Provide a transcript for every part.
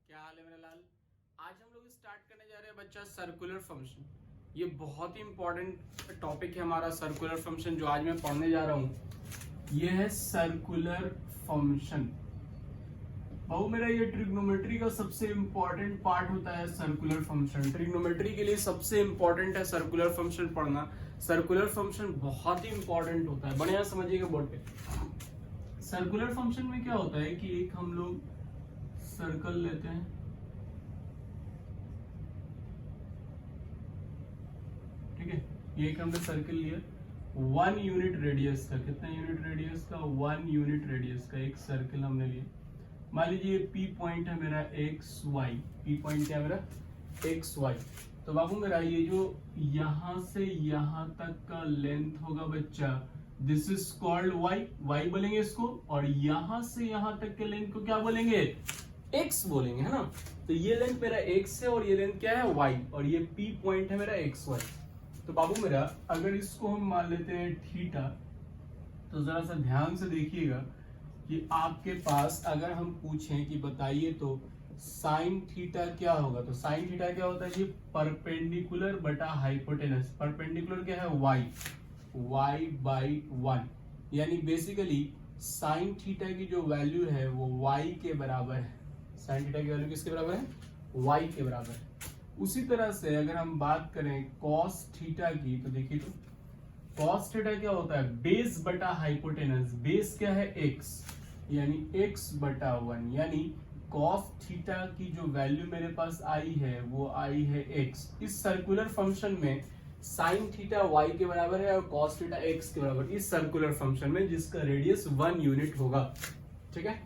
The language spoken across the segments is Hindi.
क्या हाल है मेरा लाल। आज हम लोग स्टार्ट करने जा रहे हैं बच्चा सर्कुलर फंक्शन। ये बहुत ही इंपॉर्टेंट टॉपिक है हमारा सर्कुलर फंक्शन जो आज मैं पढ़ने जा रहा हूँ। ये है सर्कुलर फंक्शन। बाबू मेरा ये ट्रिग्नोमेट्री का सबसे इंपॉर्टेंट पार्ट होता है सर्कुलर फंक्शन। ट्रिग्नोमेट्री के लिए सबसे इंपॉर्टेंट है सर्कुलर फंक्शन पढ़ना। सर्कुलर फंक्शन बहुत ही इंपॉर्टेंट होता है, बढ़िया समझिएगा बोर्ड पे। सर्कुलर फंक्शन में क्या होता है कि एक हम लोग सर्कल लेते हैं, ठीक है। ये एक हमने सर्कल लिया 1 यूनिट रेडियस का। कितना यूनिट रेडियस का? 1 यूनिट रेडियस का एक सर्कल हमने लिया। मान लीजिए पी पॉइंट है मेरा एक्स वाई। पी पॉइंट क्या है मेरा? X Y. तो बाबू मेरा ये जो यहां से यहां तक का लेंथ होगा बच्चा, this is called Y. Y बोलेंगे इसको, और यहां से यहां तक के लेंथ को क्या बोलेंगे? एक्स बोलेंगे, है ना। तो ये लेंथ मेरा एक्स है और ये लेंथ क्या है? वाई। और ये पी पॉइंट है मेरा एक्स वाई। तो बाबू मेरा अगर इसको हम मान लेते हैं थीटा, तो जरा सा ध्यान से देखिएगा कि आपके पास अगर हम पूछें कि बताइए तो साइन थीटा क्या होगा, तो साइन थीटा क्या होता है जी? परपेंडिकुलर बटा हाइपोटेनस। परपेंडिकुलर क्या है? वाई। वाई बाई 1, यानी बेसिकली साइन थीटा की जो वैल्यू है वो वाई के बराबर है। साइन थीटा की वैल्यू किसके बराबर है? वाई के बराबर है। उसी तरह से अगर हम बात करें कॉस थीटा की, तो देखिए तो कॉस थीटा क्या होता है? बेस बटा हाइपोटेनस। बेस क्या है? एक्स, यानी एक्स बटा 1, यानी कॉस थीटा की जो वैल्यू मेरे पास आई है वो आई है एक्स। इस सर्कुलर फंक्शन में साइन थीटा वाई के बराबर है और कॉस थीटा एक्स के बराबर, इस सर्कुलर फंक्शन में जिसका रेडियस 1 यूनिट होगा, ठीक है।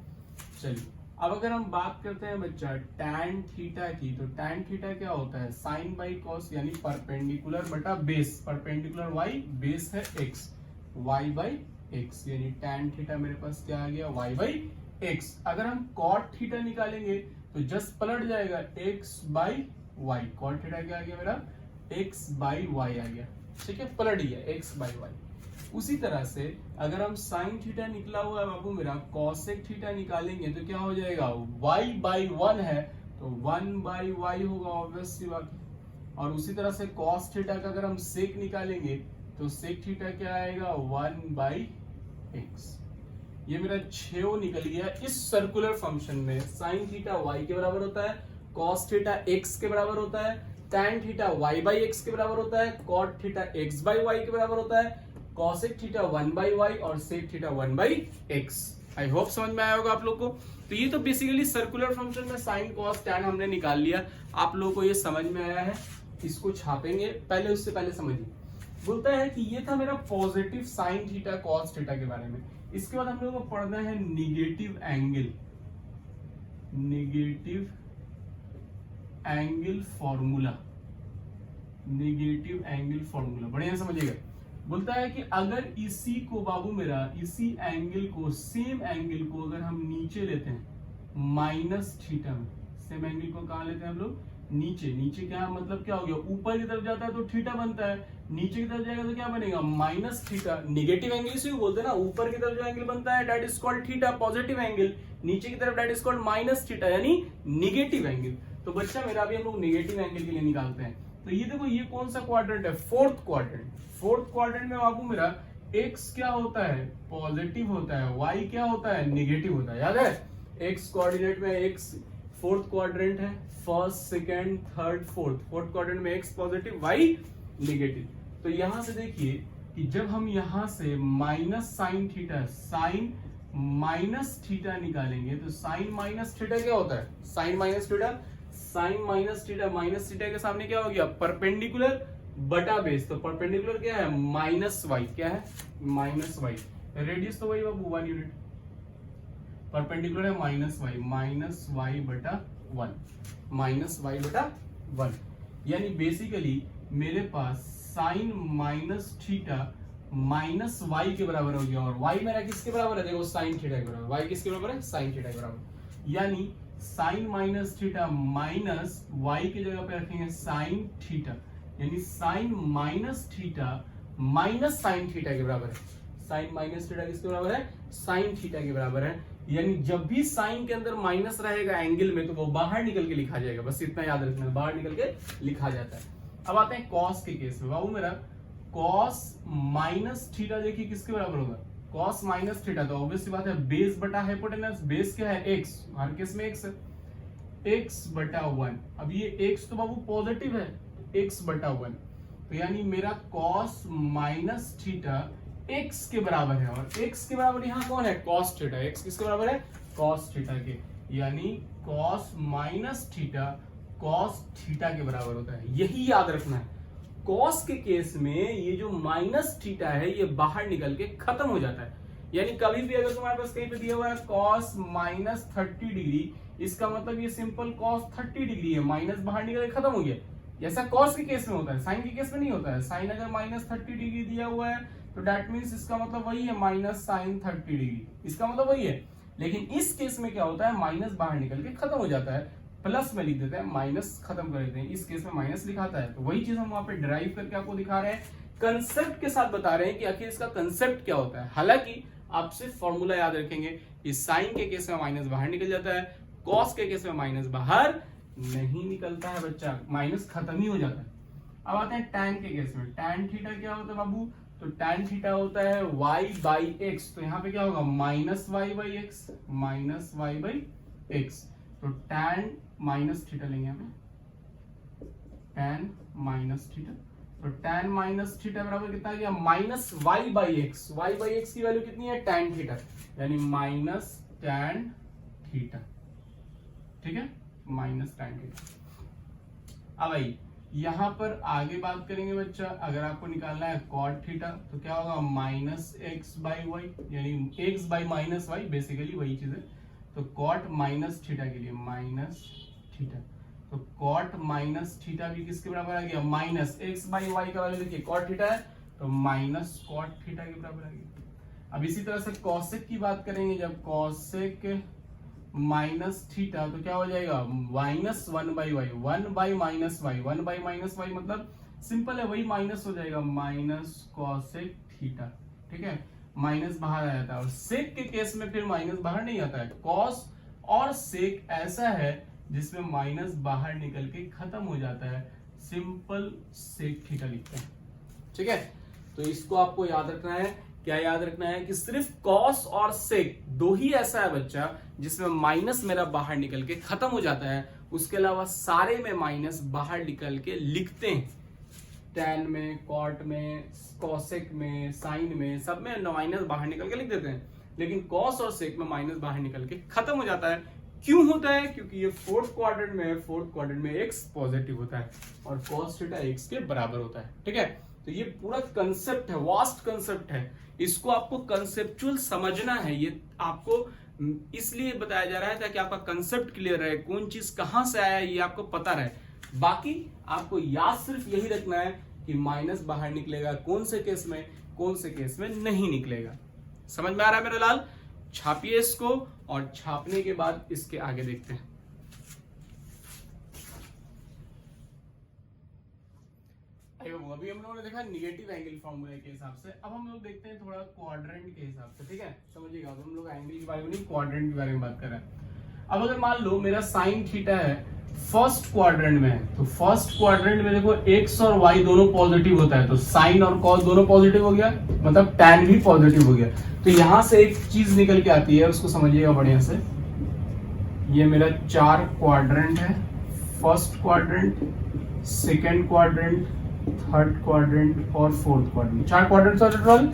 चलिए अब अगर हम बात करते हैं बच्चा tan थीटा की, तो tan थीटा क्या होता है? साइन बाई कॉस, यानी परपेंडिकुलर बटा बेस। परपेंडिकुलर वाई, बेस है एक्स, वाई बाई एक्स, यानी tan थीटा मेरे पास क्या आ गया? Y by X. अगर हम cot थीटा निकालेंगे तो जस्ट पलट जाएगा x by Y. cot theta क्या आ गया मेरा? x बाई वाई आ गया, ठीक है, पलट गया x बाई वाई। उसी तरह से अगर हम साइन थीटा निकला हुआ है बाबू मेरा, कॉसेक थीटा निकालेंगे तो क्या हो जाएगा? y बाई 1 है तो 1 बाई वाई होगा, ऑब्वियस सी बात है। और उसी तरह से कॉस थीटा का अगर हम सेक निकालेंगे तो सेक थीटा क्या आएगा? 1 बाई एक्स। ये मेरा 6 निकल गया। इस सर्कुलर फंक्शन में साइन थीटा y के बराबर होता है, कॉस थीटा x के बराबर होता है, tan theta y by X के बराबर होता है, cot theta x by Y के बराबर होता है, कॉसेक थीटा 1 बाई वाई और sec theta 1 by X. I hope समझ में आया होगा आप लोग को। तो ये तो बेसिकली सर्कुलर फंक्शन में साइन कॉस टैन हमने निकाल लिया। आप लोगों को ये समझ में आया है, इसको छापेंगे। पहले उससे पहले समझिए, बोलता है कि ये था मेरा positive sine theta cos theta के बारे में। इसके बाद हम लोगों को पढ़ना है negative angle. Negative angle formula. Negative angle formula बढ़िया समझिएगा। बोलता है कि अगर इसी को बाबू मेरा, इसी एंगल को, सेम एंगल को अगर हम नीचे लेते हैं माइनस थीटा में, सेम एंगल को कहां लेते हैं हम लोग? नीचे। नीचे क्या मतलब क्या हो गया? ऊपर की तरफ जाता है तो थीटा बनता है, नीचे की तरफ जाएगा तो क्या बनेगा? Minus theta. निगेटिव एंगल इसे बोलते हैं ना, ऊपर की तरफ जो एंगल बनता है that is called theta, positive angle. नीचे की तरफ that is called minus theta, यानी निगेटिव एंगल। तो बच्चा मेरा भी हम लोग निगेटिव एंगल के लिए निकालते हैं। तो ये देखो, ये कौन सा क्वाड्रेंट है? Fourth quadrant. फोर्थ क्वाड्रेंट में बाबू मेरा x क्या होता है? पॉजिटिव होता है, y क्या होता है? निगेटिव होता है। याद है x कोऑर्डिनेट में x फोर्थ क्वाड्रेंट है, first second third fourth. Fourth quadrant में x पॉजिटिव y निगेटिव। तो यहां से देखिए कि जब हम यहां से minus sine theta, sine minus theta निकालेंगे तो साइन माइनस थीटा क्या होता है? Sine minus theta, sine minus theta, minus theta के सामने क्या हो गया? परपेंडिकुलर बटा बेस। तो परपेंडिकुलर क्या है? Minus Y. क्या है? Minus Y. रेडियस तो वही बाबू 1 यूनिट। परपेंडिकुलर है माइनस वाई बटा 1, माइनस वाई बटा 1। यानी बेसिकली मेरे पास sine minus theta minus Y के बराबर हो गया। और वाई मेरा किसके बराबर है? देखो साइन थीटा के बराबर। वाई किसके बराबर है? साइन थीटा के बराबर। यानी sine minus theta minus Y की जगह पे रखेंगे साइन थीटा, यानी sine minus theta minus sine theta के बराबर है। साइन माइनस थीटा किसके बराबर है? साइन थीटा के बराबर है। यानी जब भी साइन के अंदर माइनस रहेगा एंगल में तो वो बाहर निकल के लिखा जाएगा, बस इतना याद रखना, बाहर निकल के लिखा जाता है। अब आते हैं कॉस के केस में। बाबू मेरा कॉस माइनस थीटा देखिए किसके बराबर होगा, कॉस माइनस थीटा, तो ऑब्वियस सी बात है बेस बटा हाइपोटेनस, बेस क्या है x, हर केस में x है, x बटा 1। अब ये x तो बाबू पॉजिटिव है, x बटा 1, तो यानी मेरा कॉस माइनस थीटा x के बराबर है, और x के बराबर यहाँ कौन है, कॉस थीटा, x किसके बराबर है, कॉस थीटा के, यानी cos minus theta cos theta के बराबर होता है। यही याद रखना है, कॉस के केस में ये जो माइनस थीटा है ये बाहर निकल के खत्म हो जाता है, यानी कभी भी अगर तुम्हारे पास कहीं पे दिया हुआ है कॉस माइनस 30 डिग्री, इसका मतलब ये सिंपल कॉस 30 डिग्री है, माइनस बाहर निकल के खत्म हो गया। ऐसा कॉस के केस में होता है, साइन के केस में नहीं होता है। साइन अगर माइनस 30 डिग्री दिया हुआ है तो डेट मीन्स इसका मतलब वही है माइनस साइन 30 डिग्री, इसका मतलब वही है। लेकिन इस केस में क्या होता है, माइनस बाहर निकल के खत्म हो जाता है, प्लस में लिख देते हैं, माइनस खत्म कर देते हैं, इस केस में माइनस लिखाता है। तो वही चीज हम वहां पे ड्राइव करके आपको दिखा रहे हैं, कंसेप्ट के साथ बता रहे हैं कि आखिर इसका कंसेप्ट क्या होता है। हालांकि आप सिर्फ फॉर्मूला याद रखेंगे, इस साइन के केस में माइनस बाहर निकल जाता है, कॉस के केस में माइनस बाहर नहीं निकलता है बच्चा, माइनस खत्म ही हो जाता है। अब आते हैं टैन के केस में। टैन थीटा क्या होता है बाबू, तो टैन थीटा होता है y बाई एक्स, तो यहाँ पे क्या होगा minus Y by X, minus Y by X, तो टैन माइनस थीटा लेंगे हमें, टैन माइनस थीटा, तो टैन माइनस थीटा बराबर कितना गया, minus Y by X, Y by X की वैल्यू कितनी है, टैन थीटा, यानी माइनस टैन थीटा, ठीक है, माइनस टैन थीटा। अब भाई यहां पर आगे बात करेंगे बच्चा, अगर आपको निकालना है कॉट थीटा तो क्या होगा, माइनस एक्स बाई वाई, यानी X by minus Y, basically वही चीज है। तो कॉट माइनस थीटा के लिए माइनस थीटा, तो कॉट माइनस थीटा भी किसके बराबर आ गया, माइनस एक्स बाई वाई का वैल्यू देखिए कॉट थीटा है तो माइनस कॉट थीटा के बराबर आ गया। अब इसी तरह से कॉसेक की बात करेंगे, जब कॉसेक माइनस थीटा तो क्या हो जाएगा, minus 1 by Y, 1 by minus Y, 1 by minus Y मतलब सिंपल है, वही माइनस हो जाएगा, माइनस कॉसेक थीटा, ठीक है, माइनस बाहर आ जाता है। और सेक के केस में फिर माइनस बाहर नहीं आता है, कॉस और सेक ऐसा है जिसमें माइनस बाहर निकल के खत्म हो जाता है, सिंपल सेक थीटा लिखते हैं, ठीक है। तो इसको आपको याद रखना है, क्या याद रखना है कि सिर्फ कॉस और सेक दो ही ऐसा है बच्चा जिसमें माइनस मेरा बाहर निकल के खत्म हो जाता है, उसके अलावा सारे में माइनस बाहर निकल के लिखते हैं, टैन में, कॉट में, कॉसेक में, साइन में, सब में माइनस बाहर निकल के लिख देते हैं, लेकिन कॉस और सेक में माइनस बाहर निकल के खत्म हो जाता है। क्यों होता है, क्योंकि ये फोर्थ क्वाड्रेंट में है, फोर्थ क्वाड्रेंट में x पॉजिटिव होता है और cos थीटा x के बराबर होता है, ठीक है। तो ये पूरा कंसेप्ट है, वास्ट कंसेप्ट है, इसको आपको कंसेप्चुअल समझना है, ये आपको इसलिए बताया जा रहा है ताकि आपका कंसेप्ट क्लियर रहे, कौन चीज कहां से आया ये आपको पता रहे। बाकी आपको याद सिर्फ यही रखना है कि माइनस बाहर निकलेगा कौन से केस में, कौन से केस में नहीं निकलेगा। समझ में आ रहा है मेरे लाल, छापिए इसको और छापने के बाद इसके आगे देखते हैं। अभी हम लोगों ने देखा निगेटिव एंगल फॉर्मूले के हिसाब से, अब हम लोग देखते हैं थोड़ा क्वाड्रेंट के हिसाब से, ठीक है, समझिएगा। तो हम लोग एंगल के बारे में नहीं, क्वाड्रेंट के बारे में बात कर रहे हैं। अब अगर मान लो मेरा साइन थीटा है फर्स्ट क्वाड्रेंट में है, तो फर्स्ट क्वाड्रेंट में देखो एक्स और वाई दोनों पॉजिटिव होता है, तो साइन और कॉस दोनों पॉजिटिव हो गया, मतलब टैन भी पॉजिटिव हो गया। तो यहां से एक चीज निकल के आती है, उसको समझिएगा बढ़िया से। ये मेरा 4 क्वाड्रेंट है, first quadrant, second quadrant, third quadrant और fourth quadrant, 4 quadrant total.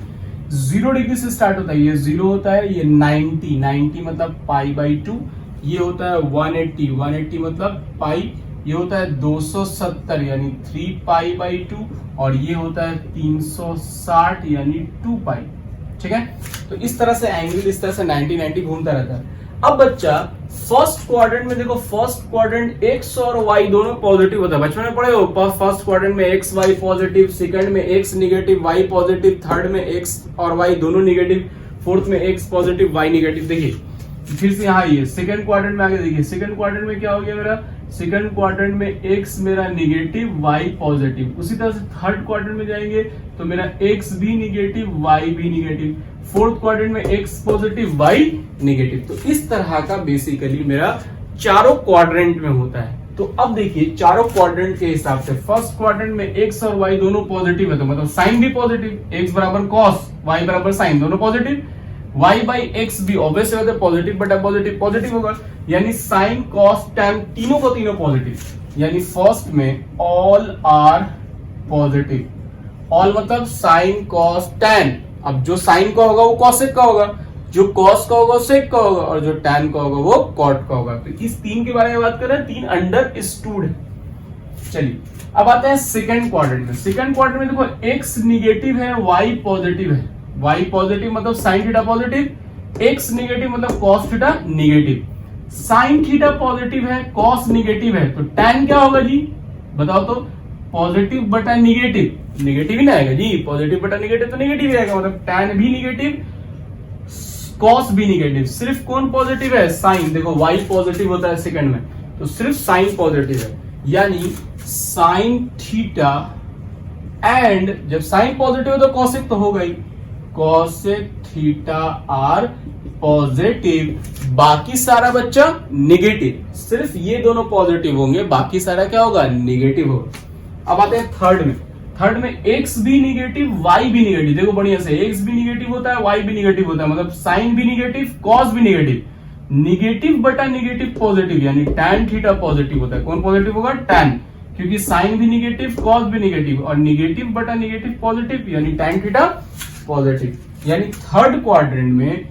0 degree से स्टार्ट होता है, ये 0 होता है, ये 90 मतलब पाई बाई 2, ये होता है 180 मतलब पाई, ये होता है 270 यानी 3 पाई बाई 2, और ये होता है 360 यानी 2 पाई, ठीक है। तो इस तरह से एंगल इस तरह से 90 घूमता रहता है। अब बच्चा फर्स्ट क्वाड्रेंट में देखो, फर्स्ट क्वाड्रेंट एक्स और वाई दोनों पॉजिटिव होता है, बचपन में पढ़े हो, फर्स्ट क्वाड्रेंट में एक्स वाई पॉजिटिव, सेकंड में X negative Y positive, third में एक्स और वाई दोनों निगेटिव, फोर्थ में एक्स पॉजिटिव वाई निगेटिव। देखिए फिर से यहाँ ये सेकंड क्वाड्रेंट में आगे देखिए, सेकंड क्वाड्रेंट में क्या हो गया मेरा, सेकंड क्वाड्रेंट में एक्स मेरा निगेटिव वाई पॉजिटिव। उसी तरह से थर्ड क्वाड्रेंट में जाएंगे तो मेरा एक्स भी निगेटिव वाई भी निगेटिव, फोर्थ क्वाड्रेंट में एक्स पॉजिटिव वाई नेगेटिव। तो इस तरह का बेसिकली मेरा चारों क्वाड्रेंट में होता है। तो अब देखिए चारों क्वाड्रेंट के हिसाब से फर्स्ट क्वाड्रेंट में एक्स और वाई दोनों पॉजिटिव है, तो मतलब साइन भी पॉजिटिव, एक्स बराबर कॉस, वाई बराबर साइन, दोनों पॉजिटिव। y बाई एक्स भी ऑब्वियस है, पॉजिटिव बटा पॉजिटिव पॉजिटिव होगा, यानी साइन कॉस टैन तीनों को तीनों पॉजिटिव, यानी फर्स्ट में ऑल आर पॉजिटिव। ऑल मतलब साइन कॉस टैन, अब जो साइन का होगा वो कॉसेक का होगा, जो कॉस का होगा वो सेक का होगा, और जो टैन का होगा वो कॉट का होगा। तो इस तीन के बारे में बात कर रहे हैं, तीन अंडर स्टूड है। चलिए अब आते हैं सेकंड क्वाड्रेंट में। सेकंड क्वाड्रेंट में देखो एक्स निगेटिव है, वाई पॉजिटिव है। y पॉजिटिव मतलब sine theta positive, x negative मतलब cos theta negative. Sine theta positive है, cos निगेटिव है, तो tan क्या होगा जी बताओ तो? पॉजिटिव बटा निगेटिव, निगेटिव ही ना आएगा जी, पॉजिटिव बटा निगेटिव तो निगेटिव ही आएगा, मतलब tan भी निगेटिव, cos भी निगेटिव। सिर्फ कौन पॉजिटिव है? साइन। देखो y पॉजिटिव होता है सेकंड में, तो सिर्फ साइन पॉजिटिव है, यानी साइन थीटा एंड जब साइन पॉजिटिव है तो कॉसेक तो होगा ही, कॉसेक थीटा आर पॉजिटिव, बाकी सारा बच्चा निगेटिव। सिर्फ ये दोनों पॉजिटिव होंगे, बाकी सारा क्या होगा? निगेटिव होगा। अब आते हैं थर्ड में। थर्ड में एक्स भी निगेटिव, वाई भी निगेटिव। देखो बढ़िया से, एक्स भी निगेटिव होता है, वाई भी निगेटिव होता है, मतलब साइन भी निगेटिव, कॉस भी निगेटिव। निगेटिव बटा निगेटिव पॉजिटिव, यानी टैन थीटा पॉजिटिव होता है। कौन पॉजिटिव होगा? टैन, क्योंकि साइन भी निगेटिव, कॉस भी निगेटिव, और निगेटिव बटा निगेटिव पॉजिटिव, यानी टैन थीटा पॉजिटिव। यानी थर्ड क्वाड्रेंट में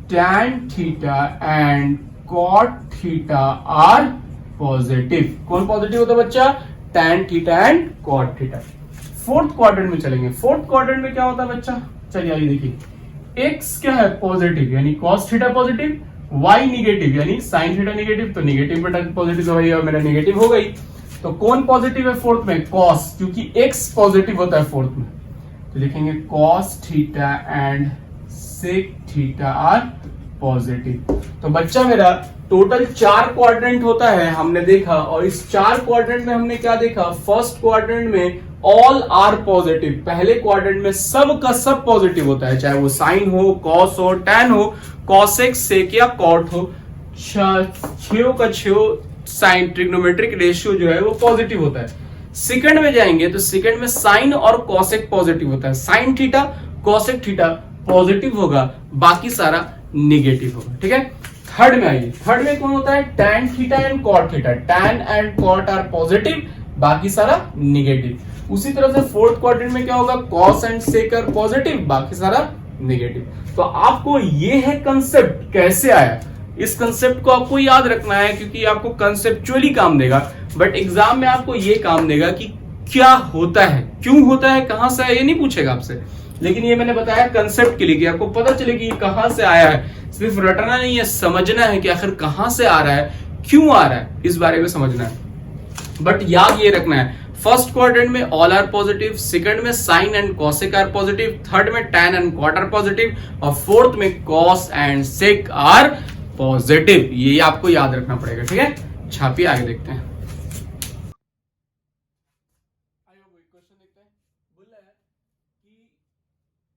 tan theta and cot theta are positive. कौन पॉजिटिव होता है बच्चा? Tan theta and cot theta. Fourth quadrant में चलेंगे। फोर्थ क्वाड्रेंट में क्या होता है बच्चा? चलिए आइए देखिए, एक्स क्या है? पॉजिटिव, यानी cos theta positive, Y negative यानी साइन थीटा निगेटिव, तो निगेटिव बटा पॉजिटिव तो वही मेरा निगेटिव हो गई। तो कौन पॉजिटिव है फोर्थ में? कॉस, क्योंकि एक्स पॉजिटिव होता है फोर्थ में, तो लिखेंगे cos theta and sec theta are positive. तो बच्चा मेरा टोटल 4 क्वाड्रेंट होता है हमने देखा, और इस 4 क्वाड्रेंट में हमने क्या देखा? फर्स्ट क्वाड्रेंट में ऑल आर पॉजिटिव, पहले क्वाड्रेंट में सब का सब पॉजिटिव होता है, चाहे वो साइन हो, कॉस हो, टैन हो, कॉसेक, सेक या कॉट हो, छो का छो साइन ट्रिग्नोमेट्रिक रेशियो जो है वो पॉजिटिव होता है। सेकंड में जाएंगे तो सेकंड में साइन और कॉसेक पॉजिटिव होता है, sine theta cosec theta positive होगा, बाकी सारा निगेटिव होगा। ठीक है, थर्ड में आइए। थर्ड में कौन होता है? Tan theta and cot theta, tan and cot are positive, बाकी सारा निगेटिव। उसी तरह से फोर्थ क्वाड्रेंट में क्या होगा? Cos and sec are positive, बाकी सारा निगेटिव। तो आपको ये है कंसेप्ट कैसे आया, इस कंसेप्ट को आपको याद रखना है, क्योंकि आपको कंसेप्चुअली काम देगा, बट एग्जाम में आपको ये काम देगा कि क्या होता है, क्यों होता है, कहां से आया, ये नहीं पूछेगा आपसे। लेकिन ये मैंने बताया कंसेप्ट के लिए कि आपको पता चले कि ये कहां से आया है। सिर्फ रटना नहीं है, समझना है कि आखिर कहां से आ रहा है, क्यों आ रहा है, इस बारे में समझना है। बट याद ये रखना है, फर्स्ट क्वाड्रेंट में ऑल आर पॉजिटिव, सेकंड में sine and cosec are positive, third में tan and cot are positive, और फोर्थ में cos and sec are positive. ये आपको याद रखना पड़ेगा। ठीक है, छापिए, आगे देखते हैं। क्वेश्चन देखते हैं। बोला है कि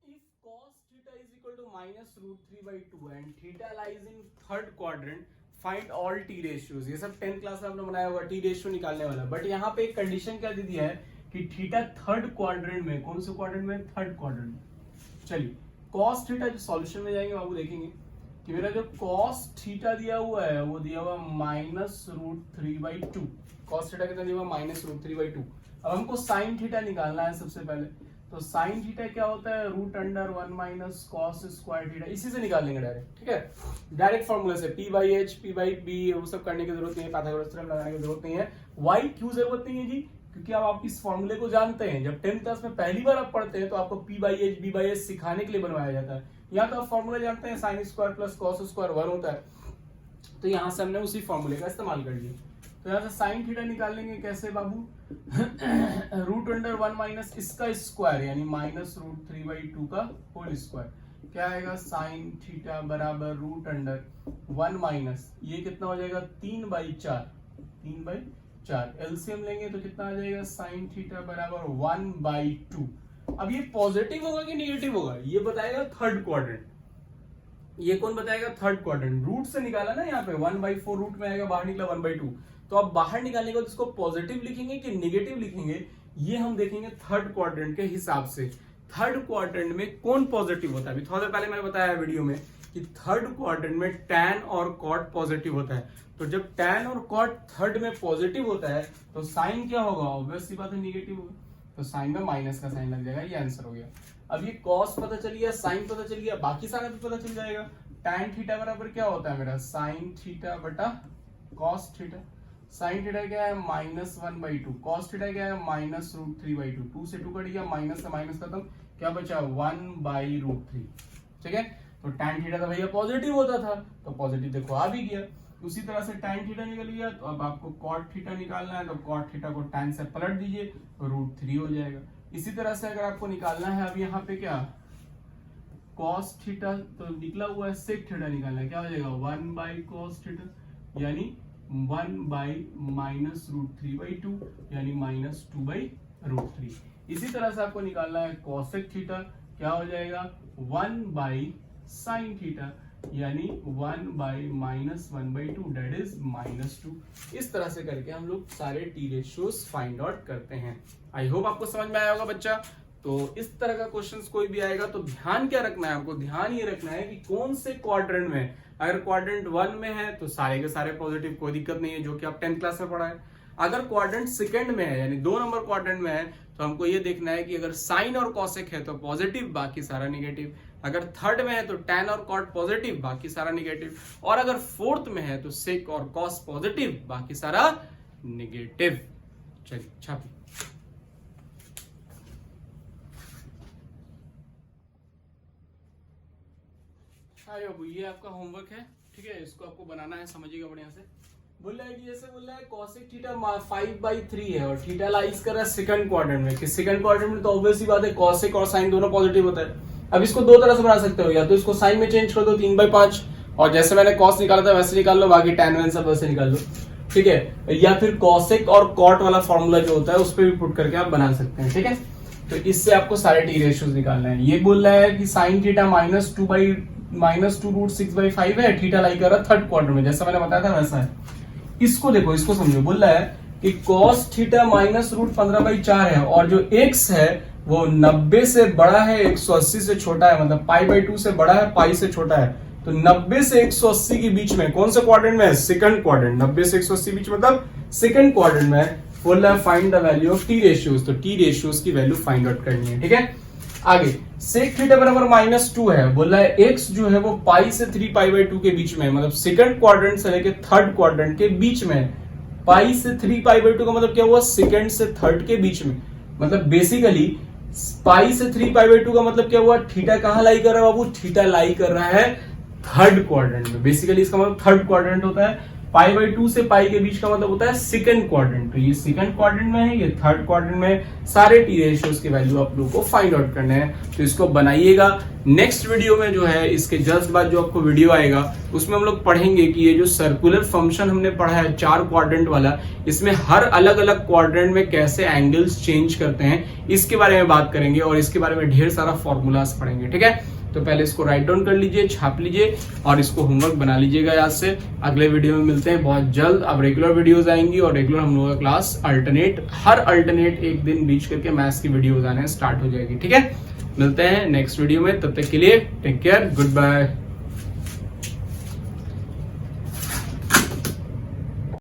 if cos theta is equal to minus root 3 by 2 and theta lies in third quadrant, find all t ratios। ये सब 10th क्लास में हमने बनाया होगा, t रेशियो निकालने वाला। बट यहाँ पे एक कंडीशन क्या दे दिया है कि थीटा थर्ड क्वाड्रेंट में, कौन से क्वाड्रेंट में? थर्ड क्वाड्रेंट में। चलिए, cos थीटा जो सॉल्यूशन में जाएंगे बाबू देखेंगे कि मेरा जो cos थीटा दिया हुआ है वो दिया हुआ minus root 3 by 2। cos theta कितना दिया हुआ? Minus root 3 by 2। अब हमको साइन थीटा निकालना है सबसे पहले, तो साइन थीटा क्या होता है? Root under 1 minus cos square theta, इसी से निकाल लेंगे डायरेक्ट। ठीक है, डायरेक्ट फॉर्मूला से p by H, p by B, वो सब करने की जरूरत नहीं है, पाइथागोरस थ्योरम लगाने की जरूरत नहीं है। y क्यों जरूरत नहीं है जी? क्योंकि आप इस फॉर्मूले को जानते हैं। जब 10th क्लास में पहली बार आप पढ़ते हैं तो आपको p by H, b by H सिखाने के लिए बनवाया जाता है। यहाँ तो आप फॉर्मूला जानते हैं, sine square plus cos square 1 होता है, तो यहाँ से हमने उसी फॉर्मूले का इस्तेमाल कर लिया। तो यहाँ से साइन थीटा निकाल लेंगे, कैसे बाबू? रूट अंडर 1 माइनस इसका स्क्वायर, यानी माइनस रूट 3 बाई 2 का होल स्क्वायर, क्या आएगा? साइन थीटा बराबर रूट अंडर 1 माइनस ये कितना हो जाएगा? 3 बाई 4, 3 बाई 4। एलसीएम लेंगे तो कितना आ जाएगा? साइन थीटा बराबर 1 बाई 2। अब ये पॉजिटिव होगा कि निगेटिव होगा, ये बताएगा थर्ड क्वाड्रेंट। ये कौन बताएगा? Third quadrant. रूट से निकाला ना, यहाँ पे 1/4 रूट में आएगा, बाहर निकला 1/2। तो अब बाहर निकालने के बाद इसको पॉजिटिव लिखेंगे कि नेगेटिव लिखेंगे, ये हम देखेंगे थर्ड क्वाड्रेंट के हिसाब से। थर्ड क्वाड्रेंट में कौन पॉजिटिव होता है? अभी थोड़ा देर पहले मैंने बताया वीडियो में कि थर्ड क्वाड्रेंट में टैन और कॉट पॉजिटिव होता है। तो जब टैन और कॉट थर्ड में पॉजिटिव होता है तो साइन क्या होगा? ऑब्वियस सी बात है, निगेटिव होगा। तो साइन में माइनस का साइन लग जाएगा, ये आंसर हो गया। अब ये कॉस पता चल गया, साइन पता चल गया, बाकी सारा भी पता चल जाएगा। टैन थीटा बराबर क्या होता है मेरा? साइन थीटा बटा कॉस थीटा। साइन थीटा क्या है? -1/2। कॉस थीटा क्या है? -√3/2। 2 से 2 कट गया, माइनस से माइनस खत्म, क्या बचा? 1/√3। ठीक है, तो टैन थीटा तो भैया पॉजिटिव होता था, तो पॉजिटिव देखो आ भी गया। उसी तरह से टैन थीटा निकल गया, तो अब आपको कॉट थीटा निकालना है, तो कॉट थीटा को टैन से पलट दीजिए तो √3 हो जाएगा। इसी तरह से अगर आपको निकालना है, अब यहाँ पे क्या कॉस थीटा तो निकला हुआ है, सेक थीटा निकालना है, क्या हो जाएगा? 1/cos थीटा, यानी 1/-√3/2, यानी -2/√3। इसी तरह से आपको निकालना है कॉसेक थीटा, क्या हो जाएगा? 1/sin थीटा, यानी 1/-1/2, डेट इज -2। इस तरह से करके हम लोग सारे टी रेशियोज फाइंड आउट करते हैं। आई होप आपको समझ में आया होगा बच्चा। तो इस तरह का क्वेश्चंस कोई भी आएगा तो ध्यान क्या रखना है आपको? ध्यान ये रखना है कि कौन से क्वाड्रेंट में। अगर क्वाड्रेंट 1 में है तो सारे के सारे पॉजिटिव, कोई दिक्कत नहीं है, जो कि आप 10th क्लास में पढ़ा है। अगर क्वाड्रेंट सेकंड में है, यानी 2 नंबर क्वाड्रेंट में है, तो हमको ये देखना है कि अगर साइन और कॉसेक है तो पॉजिटिव, बाकी सारा निगेटिव। अगर थर्ड में है तो टैन और कॉट पॉजिटिव, बाकी सारा निगेटिव। और अगर फोर्थ में है तो सेक और कॉस पॉजिटिव, बाकी सारा निगेटिव। चलिए छापिए। अरे बाबू, ये आपका होमवर्क है, ठीक है, इसको आपको बनाना है, समझिएगा बढ़िया से। बोल रहा है कि जैसे बोल रहा है cosec थीटा 5/3 है और थीटा लाइज कर रहा है सेकंड क्वाड्रेंट में, कि सेकंड क्वाड्रेंट में तो ऑब्वियस ही बात है cosec और sin दोनों पॉजिटिव होता है। अब इसको दो तरह से बना सकते हो, या तो इसको sin में चेंज कर दो 3/5, और जैसे मैंने cos निकाला था वैसे निकाल लो, बाकी tan वन सब वैसे निकाल लो, ठीक है। या फिर cosec और cot वाला फॉर्मूला जो होता है उस पर भी पुट करके आप बना सकते हैं, ठीक है। तो इससे आपको सारे टी रेशियोज निकालना है। ये बोल रहा है कि sin थीटा -2√6/5 है, थीटा लाई कर रहा है थर्ड क्वाड्रेंट में, जैसा मैंने बताया था वैसा है। इसको देखो, इसको समझो, बोल रहा है कि cos थीटा -√15/4 है, और जो x है वो 90 से बड़ा है, 180 से छोटा है, मतलब π/2 से बड़ा है, पाई से छोटा है। तो 90 से 180 के बीच में कौन सा क्वाड्रेंट में है? Second quadrant. 90 से 180 बीच मतलब सेकंड क्वाड्रेंट में है। बोल रहा है find the value of T ratios, तो टी रेशियोज की वैल्यू फाइंड आउट करनी है, ठीक है। आगे सेक थीटा बराबर -2 है, बोल रहा है x जो है वो पाई से 3π/2 के बीच में, मतलब सेकंड क्वाड्रेंट से लेके थर्ड क्वाड्रेंट के बीच में। पाई से 3π/2 का मतलब क्या हुआ? सेकंड से थर्ड के बीच में। मतलब बेसिकली पाई से 3π/2 का मतलब क्या हुआ? थीटा कहां लाई कर रहा है बाबू? थीटा लाई कर रहा है थर्ड क्वाड्रेंट में। बेसिकली इसका मतलब थर्ड क्वाड्रेंट होता है। π/2 से पाई के बीच का मतलब होता है सेकंड क्वाड्रेंट। तो ये सेकंड क्वाड्रेंट में है, ये थर्ड क्वाड्रेंट में। सारे टी रेशियोज की वैल्यू आप लोगों को फाइंड आउट करने हैं, तो इसको बनाइएगा। नेक्स्ट वीडियो में जो है, इसके जस्ट बाद जो आपको वीडियो आएगा उसमें हम लोग पढ़ेंगे कि ये जो सर्कुलर फंक्शन हमने पढ़ा है 4 क्वाड्रेंट वाला, इसमें हर अलग अलग क्वाड्रेंट में कैसे एंगल्स चेंज करते हैं, इसके बारे में बात करेंगे, और इसके बारे में ढेर सारा फॉर्मूलाज पढ़ेंगे, ठीक है। तो पहले इसको राइट डाउन कर लीजिए, छाप लीजिए, और इसको होमवर्क बना लीजिएगा याद से। अगले वीडियो में मिलते हैं बहुत जल्द। अब रेगुलर वीडियोस आएंगी, और रेगुलर हम लोगों का क्लास हर अल्टरनेट एक दिन बीच करके मैथ्स की वीडियोस आने स्टार्ट हो जाएगी, ठीक है। मिलते हैं नेक्स्ट वीडियो में, तब तक के लिए टेक केयर, गुड बाय।